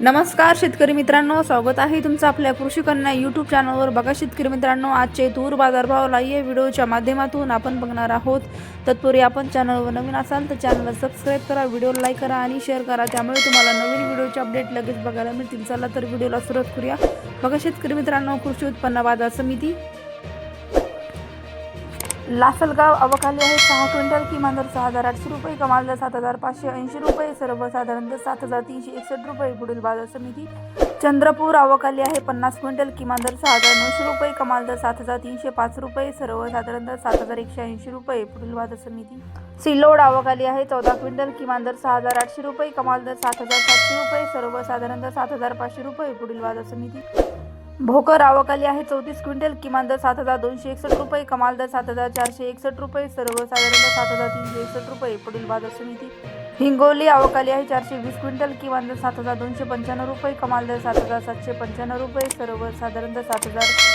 नमस्कार शेतकरी मित्रांनो, स्वागत आहे तुमचं आपल्या कृषी कन्या यूट्यूब चॅनलवर। बघा शेतकरी मित्रांनो, आजचे तूर बाजारभाव लाईव्ह व्हिडिओच्या माध्यमातून आपण बघणार आहोत। तत्पूर्वी आपण चॅनलवर नवीन असाल तर चॅनलला सबस्क्राइब करा, व्हिडिओला लाईक करा आणि शेअर करा, त्यामुळे तुम्हाला नवीन व्हिडिओचे अपडेट लगेच बघायला मिळतील। चला तर व्हिडिओला सुरुवात करूया। बघा शेतकरी मित्रांनो, कृषी उत्पन्न बाजार समिती लासलगाव अवकाली आहे 6 क्विंटल, किमान दर 6,800 रुपये, कमाल दर 7,580 रुपये, सर्वसाधारण दर 7,361 रुपये। पुढील बाजार समिती चंद्रपूर अवकाली आहे 50 क्विंटल, किमान दर 6,900 रुपये, कमाल दर 7,305 रुपये, सर्वसाधारण दर 7,180 रुपये। पुढील बाजार समिती सिल्लोड अवकाली आहे 14 क्विंटल, किमान दर 6,800 रुपये, कमाल दर 7,700 रुपये, सर्वसाधारण दर 7,500 रुपये। पुढील बाजार समिती भोकर अवकाली आहे 34 क्विंटल, किमान दर 7,261 रुपये, कमाल दर 7,461 रुपये, सर्वसाधारण दर 7,361 रुपये। पुढील बाजार समिती हिंगोली अवकाली आहे 420 क्विंटल, किमान दर 7,295 रुपये, कमाल दर 7,795 रुपये, सर्वसाधारण दर 7,000